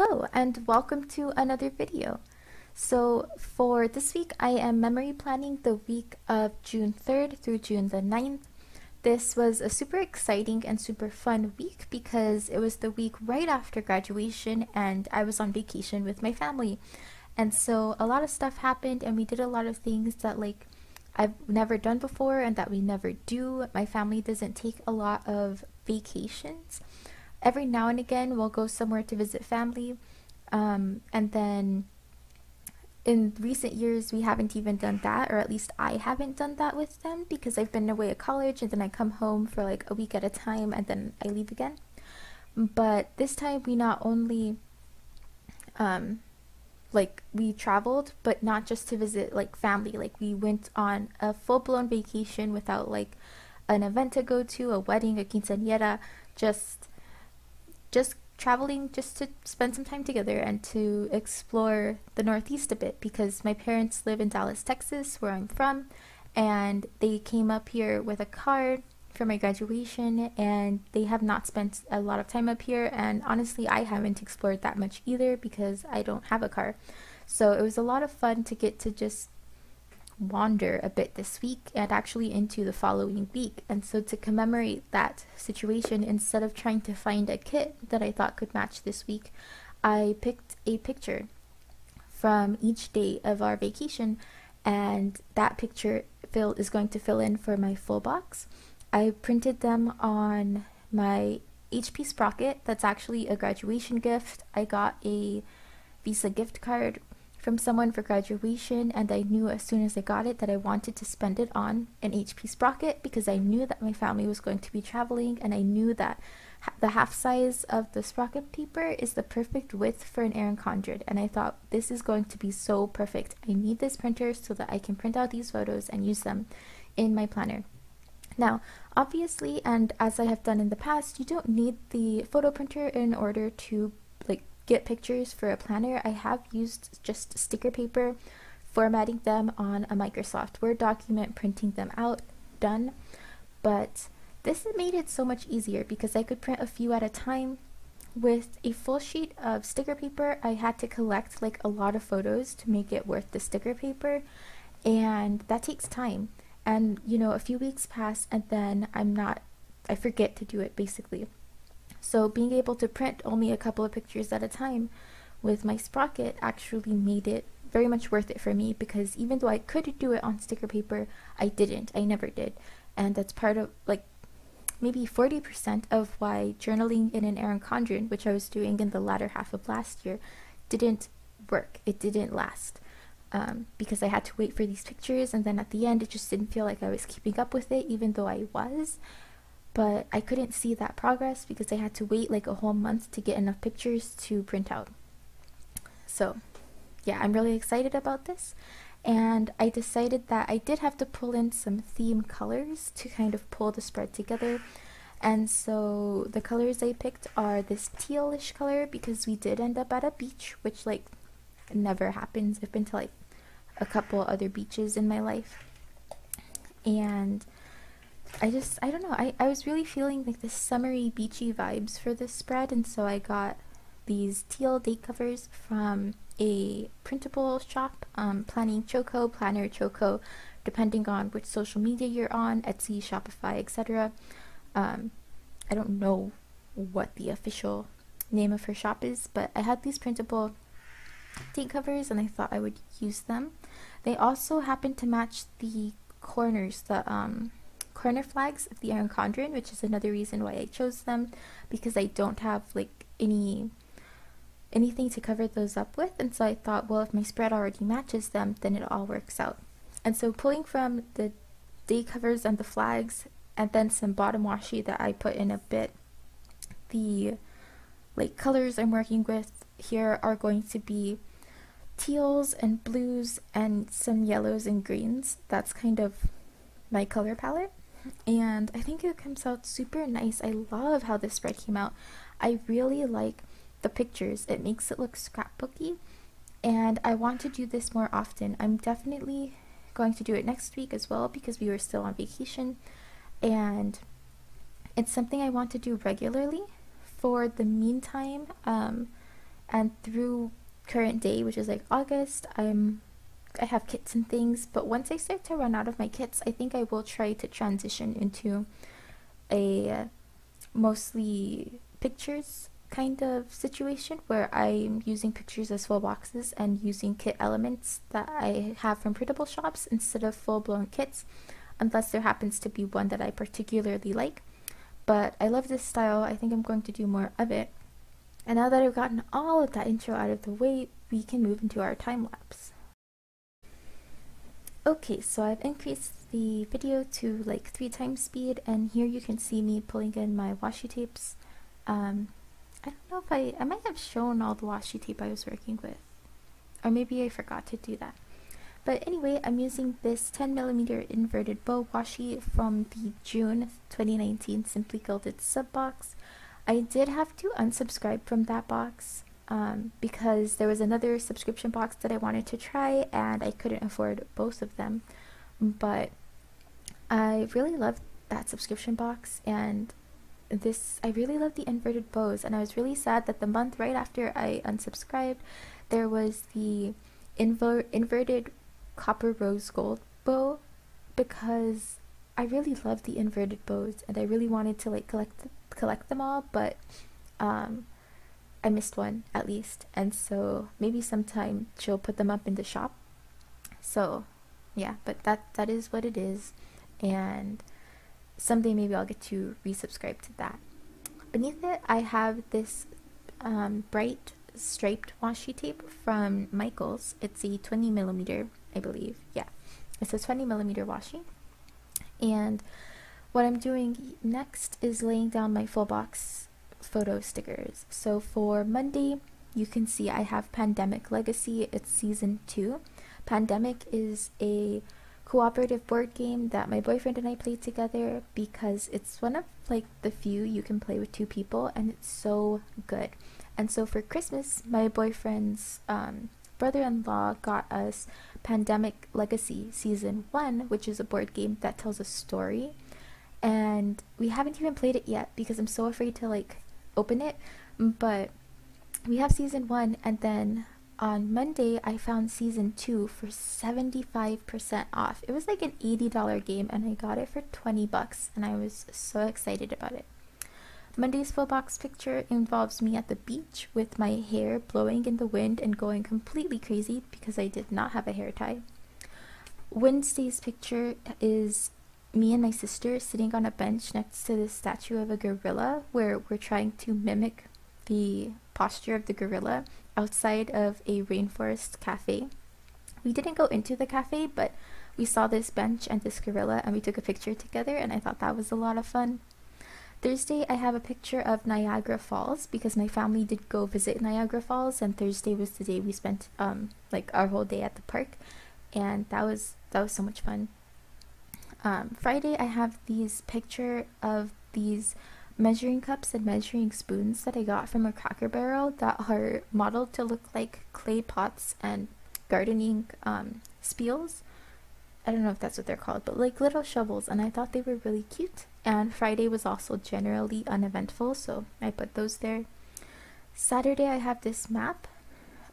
Hello and welcome to another video. So for this week I am memory planning the week of June 3rd through June the 9th. This was a super exciting and super fun week because it was the week right after graduation and I was on vacation with my family. And so a lot of stuff happened and we did a lot of things that I've never done before and that we never do. My family doesn't take a lot of vacations. Every now and again we'll go somewhere to visit family, and then in recent years we haven't even done that, or at least I haven't done that with them because I've been away at college and then I come home for like a week at a time and then I leave again. But this time we not only we traveled, but not just to visit like family. Like we went on a full-blown vacation without like an event to go to, a wedding, a quinceañera, just traveling just to spend some time together and to explore the Northeast a bit because my parents live in Dallas, Texas, where I'm from, and they came up here with a car for my graduation and they have not spent a lot of time up here, and honestly I haven't explored that much either because I don't have a car. So it was a lot of fun to get to just wander a bit this week and actually into the following week. And so to commemorate that situation, instead of trying to find a kit that I thought could match this week, I picked a picture from each day of our vacation, and that picture is going to fill in for my full box. I printed them on my HP Sprocket. That's actually a graduation gift. I got a Visa gift card from someone for graduation, and I knew as soon as I got it that I wanted to spend it on an HP Sprocket because I knew that my family was going to be traveling, and I knew that the half size of the Sprocket paper is the perfect width for an Erin Condren, and I thought this is going to be so perfect. I need this printer so that I can print out these photos and use them in my planner. Now, obviously, and as I have done in the past, you don't need the photo printer in order to get pictures for a planner. I have used just sticker paper, formatting them on a Microsoft Word document, printing them out, done. But this made it so much easier because I could print a few at a time. With a full sheet of sticker paper, I had to collect like a lot of photos to make it worth the sticker paper, and that takes time. And you know, a few weeks pass and then I forget to do it basically. So being able to print only a couple of pictures at a time with my Sprocket actually made it very much worth it for me, because even though I could do it on sticker paper, I didn't. I never did. And that's part of like maybe 40% of why journaling in an Erin Condren, which I was doing in the latter half of last year, didn't work. It didn't last. Because I had to wait for these pictures, and then at the end it just didn't feel like I was keeping up with it, even though I was. But I couldn't see that progress because I had to wait like a whole month to get enough pictures to print out. So yeah, I'm really excited about this, and I decided that I did have to pull in some theme colors to kind of pull the spread together. And so the colors I picked are this tealish color because we did end up at a beach, which like never happens. I've been to like a couple other beaches in my life, and I don't know, I was really feeling like this summery beachy vibes for this spread, and so I got these teal date covers from a printable shop, Planning Choco, Planner Choco, depending on which social media you're on, Etsy, Shopify, etc. I don't know what the official name of her shop is, but I had these printable date covers and I thought I would use them. They also happened to match the corners, the corner flags of the Erin Condren, which is another reason why I chose them, because I don't have like anything to cover those up with, and so I thought, well, if my spread already matches them, then it all works out. And so pulling from the day covers and the flags, and then some bottom washi that I put in a bit, the like colors I'm working with here are going to be teals and blues and some yellows and greens. That's kind of my color palette, and I think it comes out super nice. I love how this spread came out. I really like the pictures. It makes it look scrapbooky, and I want to do this more often. I'm definitely going to do it next week as well because we were still on vacation, and it's something I want to do regularly. For the meantime, and through current day, which is like August, I have kits and things, but once I start to run out of my kits, I think I will try to transition into a mostly pictures kind of situation where I'm using pictures as full boxes and using kit elements that I have from printable shops instead of full-blown kits, unless there happens to be one that I particularly like. But I love this style. I think I'm going to do more of it. And now that I've gotten all of that intro out of the way, we can move into our time lapse. Okay, so I've increased the video to like 3 times speed, and here you can see me pulling in my washi tapes. I don't know if I might have shown all the washi tape I was working with, or maybe I forgot to do that. But anyway, I'm using this 10mm inverted bow washi from the June 2019 Simply Gilded sub box. I did have to unsubscribe from that box because there was another subscription box that I wanted to try and I couldn't afford both of them. But I really loved that subscription box, and I really love the inverted bows, and I was really sad that the month right after I unsubscribed, there was the inverted copper rose gold bow, because I really love the inverted bows and I really wanted to like collect them all, but I missed one at least, and so maybe sometime she'll put them up in the shop. So yeah, but that is what it is, and someday maybe I'll get to resubscribe to that. Beneath it, I have this bright striped washi tape from Michaels. It's a 20mm, I believe. Yeah, it's a 20mm washi. And what I'm doing next is laying down my full box photo stickers. So for Monday, you can see I have Pandemic Legacy. It's season 2. Pandemic is a cooperative board game that my boyfriend and I played together because it's one of like the few you can play with 2 people, and it's so good. And so for Christmas, my boyfriend's brother-in-law got us Pandemic Legacy Season 1, which is a board game that tells a story. And we haven't even played it yet because I'm so afraid to like open it. But we have Season 1, and then on Monday I found Season 2 for 75% off. It was like an $80 game and I got it for 20 bucks, and I was so excited about it. Monday's full box picture involves me at the beach with my hair blowing in the wind and going completely crazy because I did not have a hair tie. Wednesday's picture is me and my sister sitting on a bench next to the statue of a gorilla, where we're trying to mimic the posture of the gorilla outside of a rainforest cafe. We didn't go into the cafe, but we saw this bench and this gorilla and we took a picture together, and I thought that was a lot of fun. Thursday, I have a picture of Niagara Falls because my family did go visit Niagara Falls, and Thursday was the day we spent like our whole day at the park, and that was so much fun. Friday, I have these picture of these measuring cups and measuring spoons that I got from a Cracker Barrel that are modeled to look like clay pots and gardening spiels. I don't know if that's what they're called, but like little shovels, and I thought they were really cute. And Friday was also generally uneventful, so I put those there. Saturday, I have this map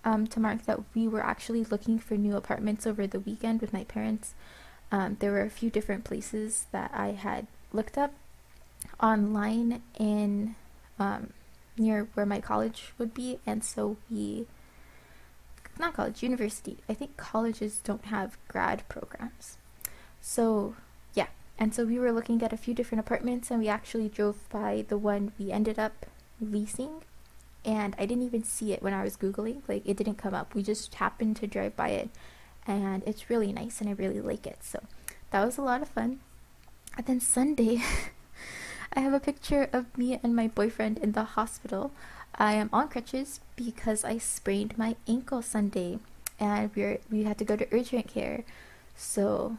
to mark that we were actually looking for new apartments over the weekend with my parents. There were a few different places that I had looked up online in near where my college would be, and so not college, university. I think colleges don't have grad programs. So yeah, and so we were looking at a few different apartments, and we actually drove by the one we ended up leasing, and I didn't even see it when I was Googling. Like, it didn't come up. We just happened to drive by it, and it's really nice and I really like it. So that was a lot of fun. And then Sunday, I have a picture of me and my boyfriend in the hospital. I am on crutches because I sprained my ankle Sunday, and we had to go to urgent care. So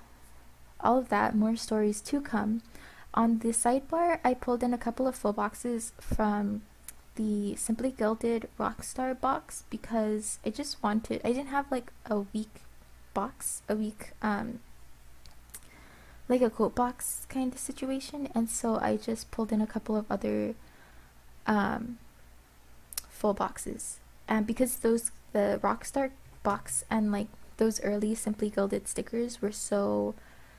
all of that, more stories to come. On the sidebar, I pulled in a couple of full boxes from the Simply Gilded Rockstar box because I didn't have like a week box, like a quote box kind of situation, and so I just pulled in a couple of other full boxes And because the Rockstar box and like those early Simply Gilded stickers were so,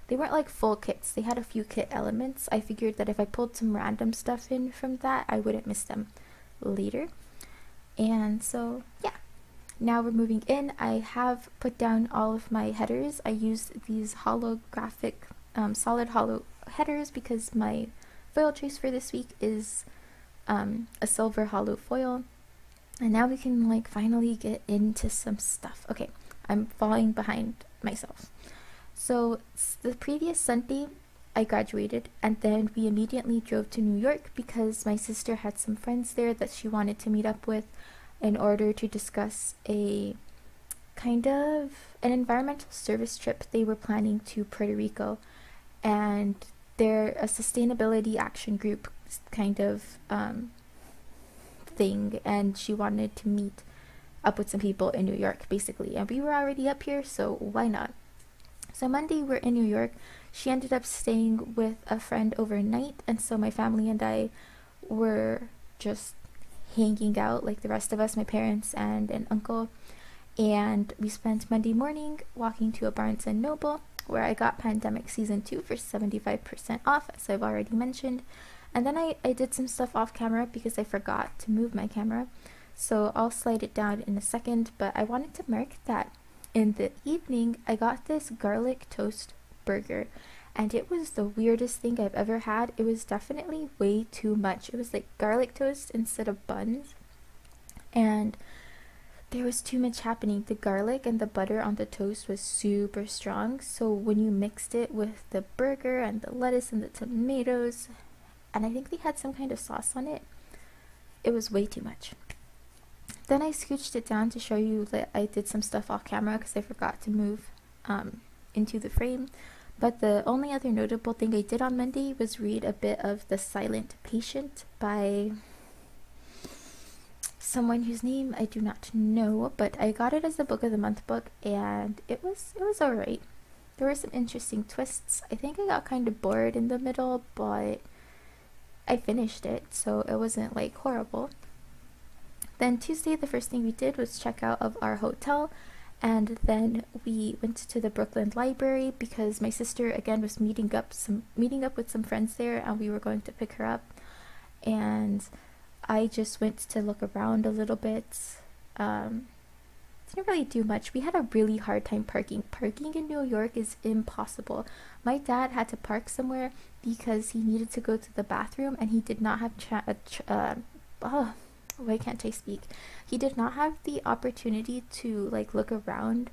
they weren't like full kits. They had a few kit elements. I figured that if I pulled some random stuff in from that, I wouldn't miss them later. And so yeah, now we're moving in. I have put down all of my headers. I used these holographic solid hollow headers because my foil choice for this week is a silver hollow foil. And now we can like finally get into some stuff. Okay, I'm falling behind myself. So the previous Sunday I graduated, and then we immediately drove to New York because my sister had some friends there that she wanted to meet up with in order to discuss a kind of an environmental service trip they were planning to Puerto Rico. And they're a sustainability action group kind of thing, and she wanted to meet up with some people in New York basically, and we were already up here, so why not? So Monday we're in New York. She ended up staying with a friend overnight, and so my family and I were just hanging out like the rest of us, my parents and an uncle. And we spent Monday morning walking to a Barnes & Noble where I got Pandemic Season 2 for 75% off, as I've already mentioned. And then I did some stuff off camera because I forgot to move my camera. So I'll slide it down in a second, but I wanted to mark that in the evening I got this garlic toast burger, and it was the weirdest thing I've ever had. It was definitely way too much. It was like garlic toast instead of buns, and there was too much happening. The garlic and the butter on the toast was super strong, so when you mixed it with the burger and the lettuce and the tomatoes, and I think they had some kind of sauce on it, it was way too much. Then I scooched it down to show you that I did some stuff off camera because I forgot to move into the frame. But the only other notable thing I did on Monday was read a bit of The Silent Patient by someone whose name I do not know, but I got it as a Book of the Month book, and it was alright. There were some interesting twists. I think I got kind of bored in the middle, but I finished it, so it wasn't like horrible. Then Tuesday, the first thing we did was check out of our hotel, and then we went to the Brooklyn Library because my sister again was meeting up with some friends there, and we were going to pick her up. And I just went to look around a little bit. Didn't really do much. We had a really hard time parking. Parking in New York is impossible. My dad had to park somewhere because he needed to go to the bathroom, and he did not have why can't I speak? He did not have the opportunity to like look around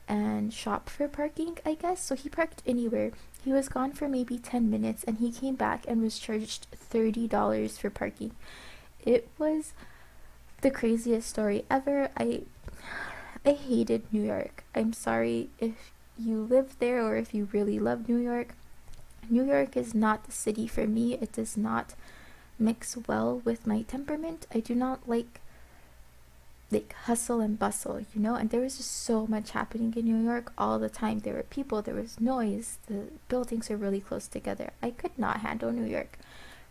and shop for parking, I guess. So he parked anywhere. He was gone for maybe 10 minutes, and he came back and was charged $30 for parking. It was the craziest story ever. I hated New York. I'm sorry if you live there or if you really love New York. New York is not the city for me. It does not mix well with my temperament. I do not like hustle and bustle, you know, and there was just so much happening in New York all the time. There were people, there was noise, the buildings are really close together. I could not handle New York,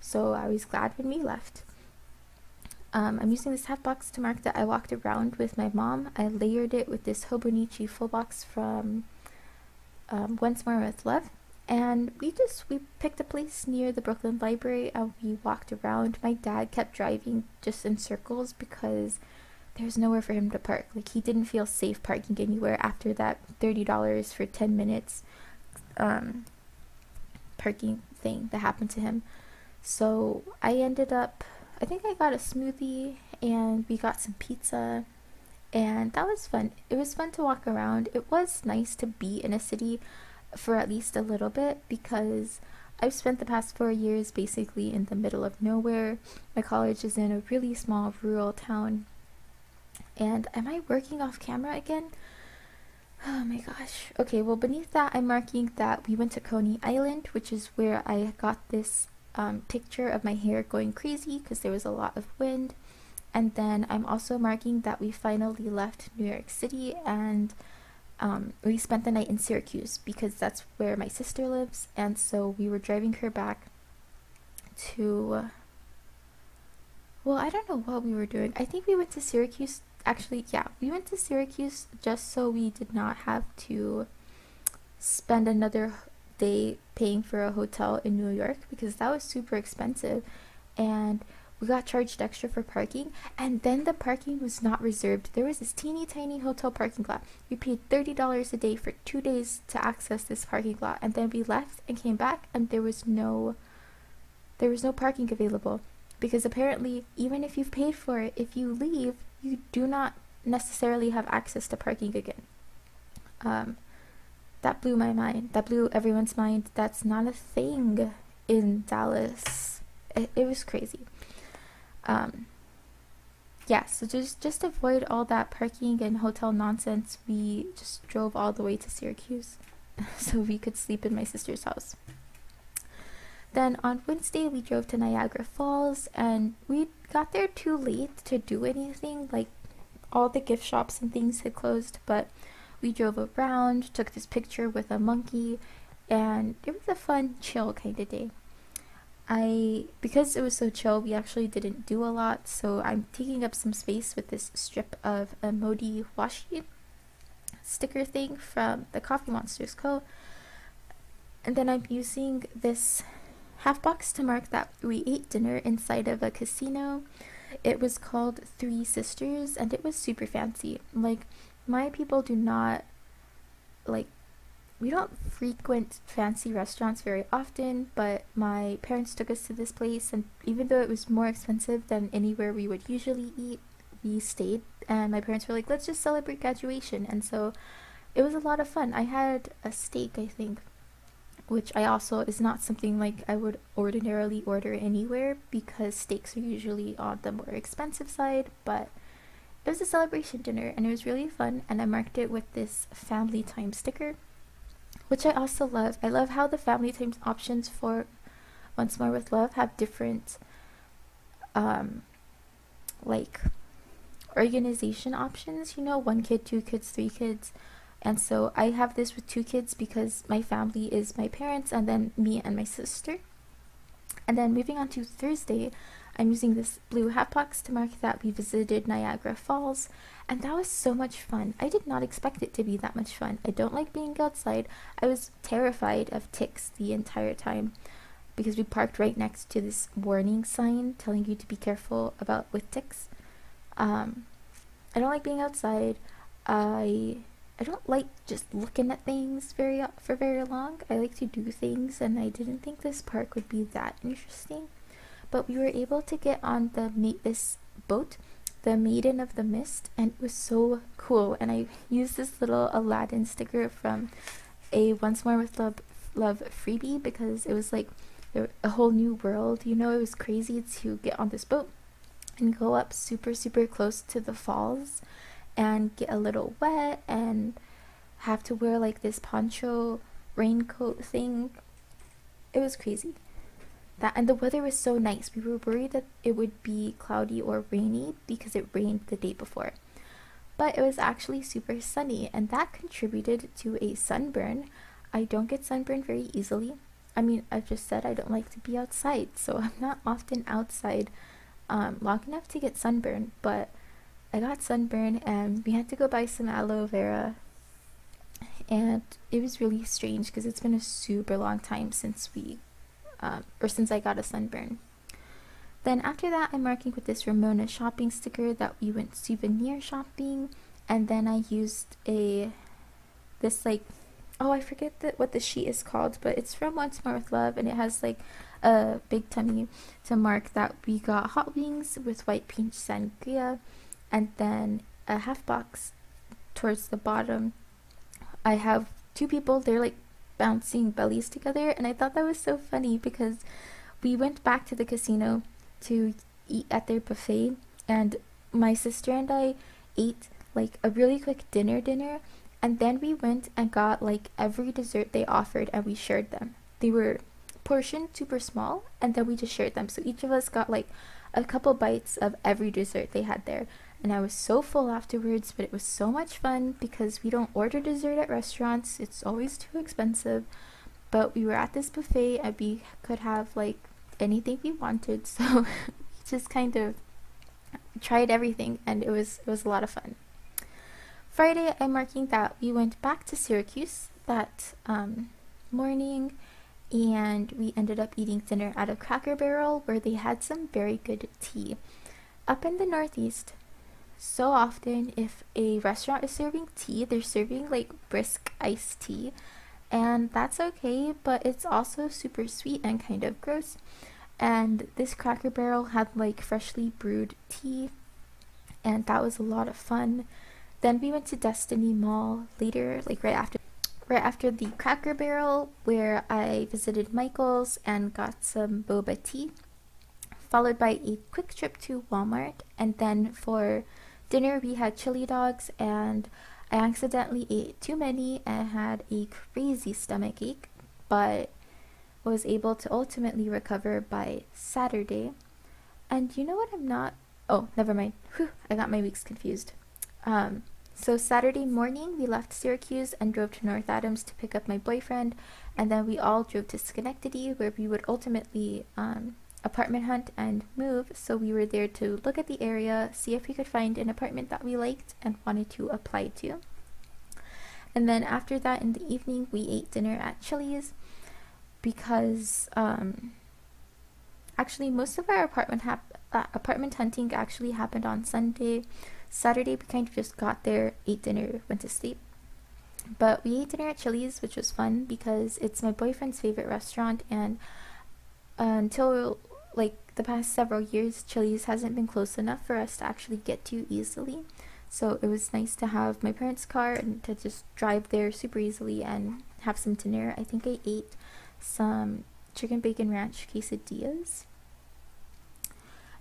so I was glad when we left. I'm using this half box to mark that I walked around with my mom. I layered it with this Hobonichi full box from Once More With Love. And we picked a place near the Brooklyn Library, and we walked around. My dad kept driving just in circles because there's nowhere for him to park. Like, he didn't feel safe parking anywhere after that $30 for 10 minutes parking thing that happened to him. So I think I got a smoothie, and we got some pizza, and that was fun. It was fun to walk around. It was nice to be in a city for at least a little bit because I've spent the past 4 years basically in the middle of nowhere. My college is in a really small rural town. And am I working off camera again? Oh my gosh. Okay, well, beneath that I'm marking that we went to Coney Island, which is where I got this picture of my hair going crazy because there was a lot of wind. And then I'm also marking that we finally left New York City, and we spent the night in Syracuse because that's where my sister lives, and so we were driving her back to, well, I don't know what we were doing. I think we went to Syracuse actually, yeah, we went to Syracuse just so we did not have to spend another day paying for a hotel in New York, because that was super expensive, and we got charged extra for parking, and then the parking was not reserved. There was this teeny tiny hotel parking lot. We paid $30 a day for 2 days to access this parking lot, and then we left and came back, and there was no parking available, because apparently even if you've paid for it, if you leave, you do not necessarily have access to parking again. That blew my mind. That blew everyone's mind. That's not a thing in Dallas. It was crazy. Yeah, so just avoid all that parking and hotel nonsense. We just drove all the way to Syracuse so we could sleep in my sister's house. Then on Wednesday, we drove to Niagara Falls, and we got there too late to do anything. Like, all the gift shops and things had closed, but we drove around, took this picture with a monkey, and it was a fun, chill kind of day. Because it was so chill, we actually didn't do a lot, so I'm taking up some space with this strip of Emoti washi sticker thing from the Coffee Monsters Co. And then I'm using this half box to mark that we ate dinner inside of a casino. It was called Three Sisters, and it was super fancy. Like, my people do not, like, we don't frequent fancy restaurants very often, but my parents took us to this place, and even though it was more expensive than anywhere we would usually eat, we stayed, and my parents were like, let's just celebrate graduation, and so it was a lot of fun. I had a steak, I think, which I also is not something like I would ordinarily order anywhere, because steaks are usually on the more expensive side, but it was a celebration dinner, and it was really fun, and I marked it with this family time sticker, which I also love. I love how the family time options for Once More with Love have different like organization options, 1 kid, 2 kids, 3 kids. And so I have this with 2 kids because my family is my parents and then me and my sister. And then moving on to Thursday, I'm using this blue hat box to mark that we visited Niagara Falls, and that was so much fun. I did not expect it to be that much fun. I don't like being outside. I was terrified of ticks the entire time because we parked right next to this warning sign telling you to be careful with ticks. I don't like being outside. I don't like just looking at things for very long. I like to do things, and I didn't think this park would be that interesting. But we were able to get on this boat, the Maiden of the Mist, and it was so cool. And I used this little Aladdin sticker from a Once More with Love freebie, because it was like a whole new world. It was crazy to get on this boat and go up super, super close to the falls and get a little wet and have to wear like this poncho raincoat thing. It was crazy. And the weather was so nice. We were worried that it would be cloudy or rainy because it rained the day before. But it was actually super sunny, and that contributed to a sunburn. I don't get sunburned very easily. I mean, I've just said I don't like to be outside, so I'm not often outside long enough to get sunburned, but I got sunburned and we had to go buy some aloe vera, and it was really strange because it's been a super long time since since I got a sunburn. Then after that, I'm marking with this Ramona shopping sticker that we went souvenir shopping, and then I used I forget what the sheet is called, but it's from Once More with Love, and it has like a big tummy to mark that we got hot wings with white peach sangria, and then a half box towards the bottom. I have 2 people, they're like bouncing bellies together, and I thought that was so funny because we went back to the casino to eat at their buffet, and my sister and I ate like a really quick dinner, and then we went and got like every dessert they offered, and we shared them. They were portioned super small, and then we just shared them, so each of us got like a couple bites of every dessert they had there. And I was so full afterwards, but it was so much fun because we don't order dessert at restaurants. It's always too expensive. But we were at this buffet and we could have like anything we wanted. So we just kind of tried everything, and it was a lot of fun. Friday, I'm marking that we went back to Syracuse that morning, and we ended up eating dinner at a Cracker Barrel where they had some very good tea. Up in the Northeast, so often if a restaurant is serving tea, they're serving like brisk iced tea, and that's okay, but it's also super sweet and kind of gross. And this Cracker Barrel had like freshly brewed tea, and that was a lot of fun. Then we went to Destiny Mall later, like right after the Cracker Barrel, where I visited Michael's and got some boba tea, followed by a quick trip to Walmart. And then for dinner, we had chili dogs, and I accidentally ate too many and had a crazy stomach ache, but was able to ultimately recover by Saturday. And you know what I'm not? Oh, never mind. Whew, I got my weeks confused. So Saturday morning, we left Syracuse and drove to North Adams to pick up my boyfriend, and then we all drove to Schenectady, where we would ultimately apartment hunt and move. So we were there to look at the area, see if we could find an apartment that we liked and wanted to apply to. And then after that, in the evening, we ate dinner at Chili's, because actually most of our apartment hunting actually happened on Sunday. Saturday, we kind of just got there, ate dinner, went to sleep. But we ate dinner at Chili's, which was fun because it's my boyfriend's favorite restaurant, and until like the past several years, Chili's hasn't been close enough for us to actually get to easily. So it was nice to have my parents' car and to just drive there super easily and have some dinner. I think I ate some chicken bacon ranch quesadillas.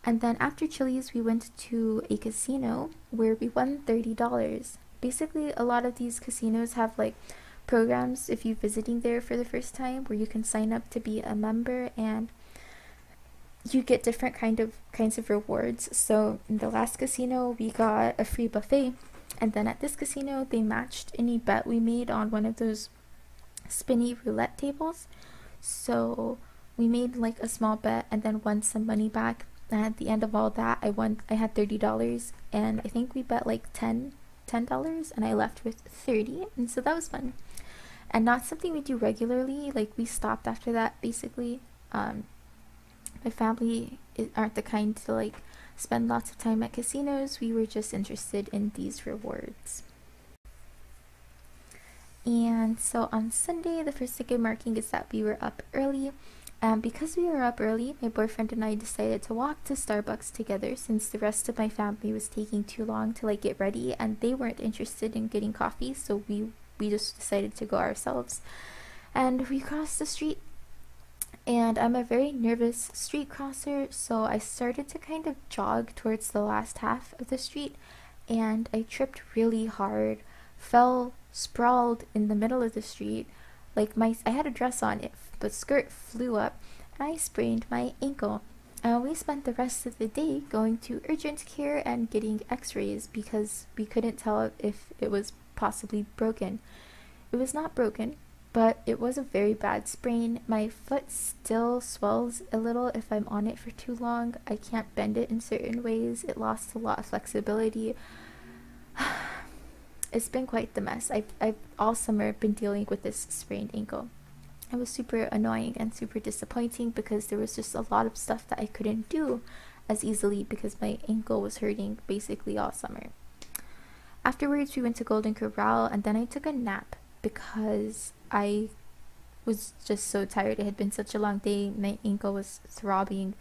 And then after Chili's, we went to a casino where we won $30. Basically, a lot of these casinos have like programs if you're visiting there for the first time, where you can sign up to be a member and you get different kinds of rewards. So in the last casino, we got a free buffet, and then at this casino, they matched any bet we made on one of those spinny roulette tables. So we made like a small bet and then won some money back. And at the end of all that, I had $30, and I think we bet like $10, and I left with 30, and so that was fun. And not something we do regularly, like we stopped after that, basically. My family aren't the kind to like spend lots of time at casinos. We were just interested in these rewards. And so on Sunday, the first thing I'm marking is that we were up early. Because we were up early, my boyfriend and I decided to walk to Starbucks together, since the rest of my family was taking too long to like get ready and they weren't interested in getting coffee, so we just decided to go ourselves. And we crossed the street, and I'm a very nervous street crosser, so I started to kind of jog towards the last half of the street, and I tripped really hard, fell sprawled in the middle of the street. Like I had a dress on, the skirt flew up, and I sprained my ankle. And we spent the rest of the day going to urgent care and getting x-rays because we couldn't tell if it was possibly broken. It was not broken, but it was a very bad sprain. My foot still swells a little if I'm on it for too long. I can't bend it in certain ways. It lost a lot of flexibility. It's been quite the mess. I've all summer been dealing with this sprained ankle. It was super annoying and super disappointing because there was just a lot of stuff that I couldn't do as easily because my ankle was hurting basically all summer. Afterwards, we went to Golden Corral, and then I took a nap because I was just so tired. It had been such a long day. My ankle was throbbing.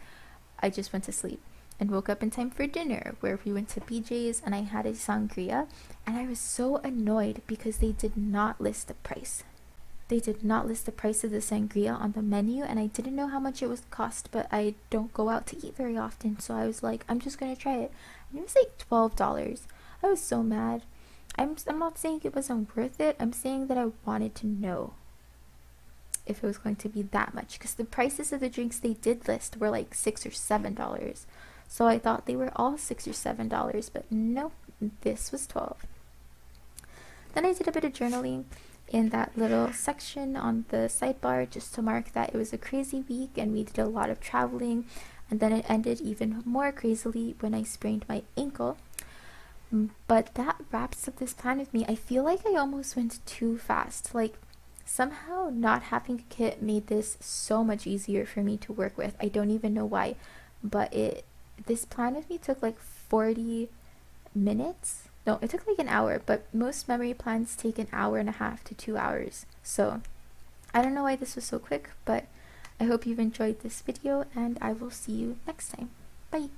I just went to sleep and woke up in time for dinner, where we went to BJ's and I had a sangria, and I was so annoyed because they did not list the price. They did not list the price of the sangria on the menu, and I didn't know how much it would cost, but I don't go out to eat very often, so I was like, I'm just gonna try it. And it was like $12. I was so mad. I'm not saying it wasn't worth it. I'm saying that I wanted to know if it was going to be that much, because the prices of the drinks they did list were like $6 or $7. So I thought they were all $6 or $7, but no, this was 12. Then I did a bit of journaling in that little section on the sidebar just to mark that it was a crazy week and we did a lot of traveling. and then it ended even more crazily when I sprained my ankle. But that wraps up this plan with me. I feel like I almost went too fast. Like, somehow not having a kit made this so much easier for me to work with. I don't even know why, but this plan with me took like 40 minutes. No, it took like an hour, but most memory plans take an hour and a half to 2 hours. So I don't know why this was so quick, but I hope you've enjoyed this video, and I will see you next time. Bye!